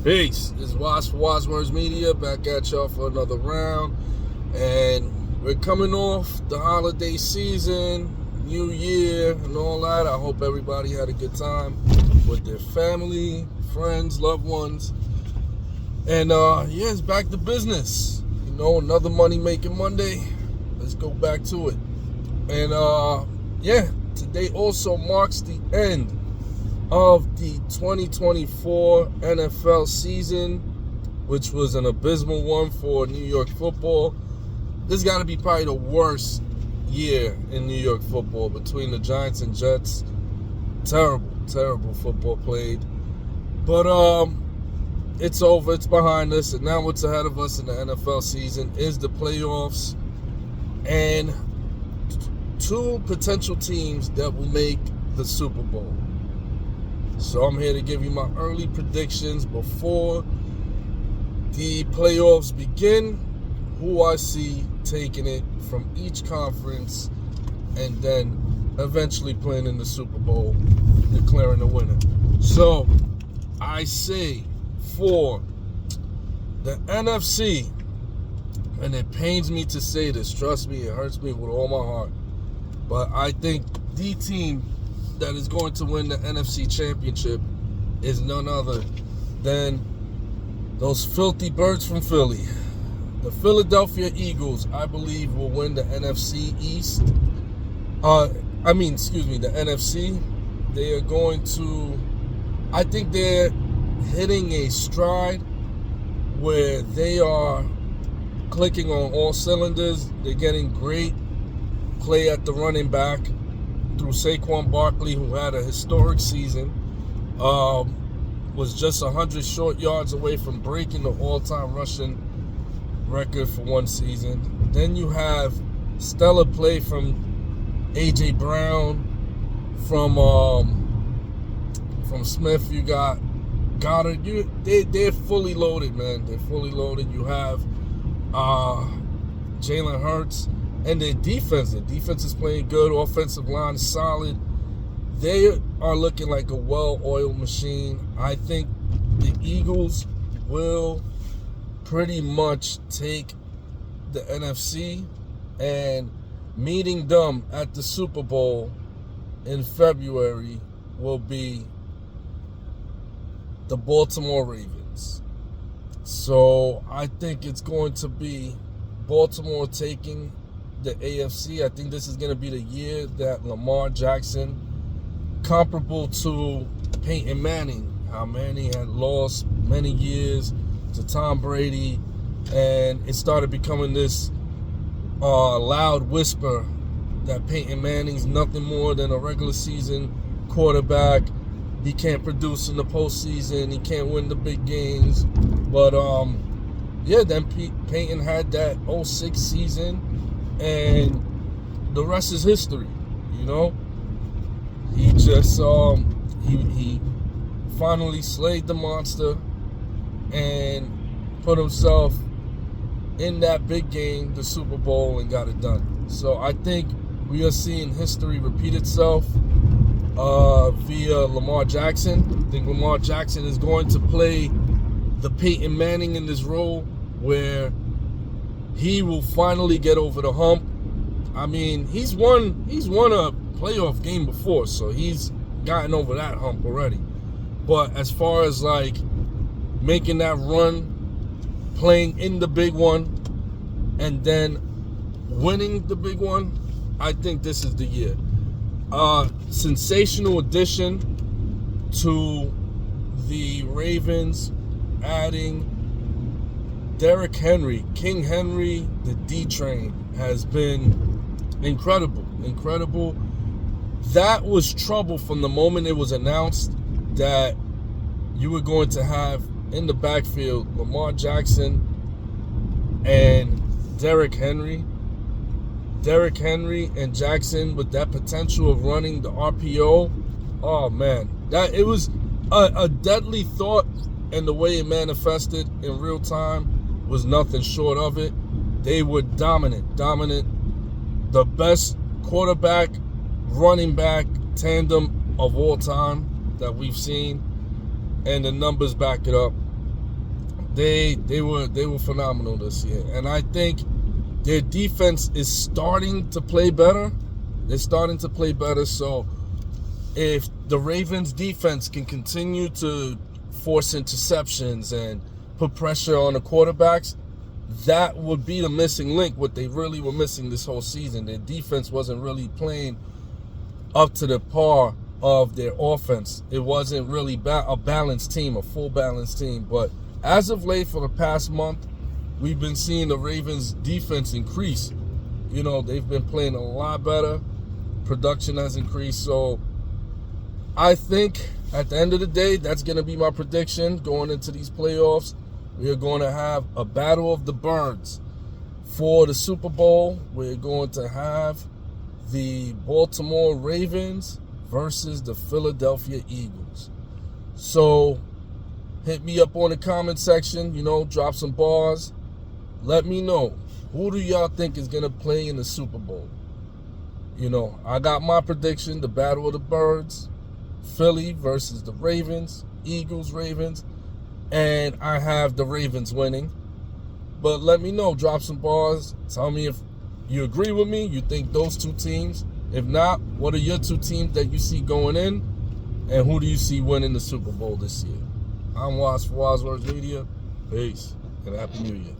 Peace. This is Watch for Wadswords Media back at y'all for another round. And we're coming off the holiday season, New Year, and all that. I hope everybody had a good time with their family, friends, loved ones. And yeah, it's back to business. You know, another money-making Monday. Let's go back to it. And yeah, today also marks the end of the 2024 NFL season, which was an abysmal one for New York football. This got to be probably the worst year in New York football between the Giants and Jets. Terrible football played. But it's over, it's behind us, and now what's ahead of us in the NFL season is the playoffs and two potential teams that will make the Super Bowl. So I'm here to give you my early predictions before the playoffs begin, who I see taking it from each conference, and then eventually playing in the Super Bowl, declaring the winner. So I say for the NFC, and it pains me to say this, trust me, it hurts me with all my heart, but I think the team that is going to win the NFC Championship is none other than those filthy birds from Philly. The Philadelphia Eagles, I believe, will win the NFC East. The NFC. They are going to, I think they're hitting a stride where they are clicking on all cylinders. They're getting great play at the running back through Saquon Barkley, who had a historic season, was just 100 short yards away from breaking the all-time rushing record for one season. Then you have stellar play from A.J. Brown, from Smith. You got Goddard. They're fully loaded, man. They're fully loaded. You have Jalen Hurts. And their defense is playing good. Offensive line is solid. They are looking like a well-oiled machine. I think the Eagles will pretty much take the NFC, and meeting them at the Super Bowl in February will be the Baltimore Ravens. So I think it's going to be Baltimore taking the AFC. I think this is going to be the year that Lamar Jackson, comparable to Peyton Manning, how Manning had lost many years to Tom Brady, and it started becoming this loud whisper that Peyton Manning's nothing more than a regular season quarterback. He can't produce in the postseason. He can't win the big games. But yeah, then Peyton had that 06 season, and the rest is history. You know, he just he finally slayed the monster and put himself in that big game, the Super Bowl, and got it done. So I think we are seeing history repeat itself via Lamar Jackson. I think Lamar Jackson is going to play the Peyton Manning in this role where he will finally get over the hump. I mean, he's won a playoff game before, so he's gotten over that hump already. But as far as like making that run, playing in the big one, and then winning the big one, I think this is the year. Sensational addition to the Ravens, adding Derrick Henry. King Henry, the D-Train, has been incredible. That was trouble from the moment it was announced that you were going to have in the backfield Lamar Jackson and Derrick Henry. Derrick Henry and Jackson with that potential of running the RPO. Oh man, that it was a deadly thought, and the way it manifested in real time was nothing short of it. They were dominant. The best quarterback, running back tandem of all time that we've seen, and the numbers back it up. They were phenomenal this year, and I think their defense is starting to play better. They're starting to play better. So if the Ravens defense can continue to force interceptions and put pressure on the quarterbacks, that would be the missing link, what they really were missing this whole season. Their defense wasn't really playing up to the par of their offense. It wasn't really a balanced team, a full balanced team. But as of late, for the past month, we've been seeing the Ravens defense increase. You know, they've been playing a lot better. Production has increased. So I think at the end of the day, that's going to be my prediction going into these playoffs. We are going to have a battle of the birds for the Super Bowl. We're going to have the Baltimore Ravens versus the Philadelphia Eagles. So hit me up on the comment section, drop some bars. Let me know, who do y'all think is going to play in the Super Bowl? I got my prediction, the battle of the birds, Philly versus the Ravens, Eagles, Ravens, and I have the Ravens winning. But let me know, drop some bars. Tell me if you agree with me, you think those two teams. If not, what are your two teams that you see going in, and who do you see winning the Super Bowl this year? I'm Waz for Wazwords Media. Peace, and Happy New Year.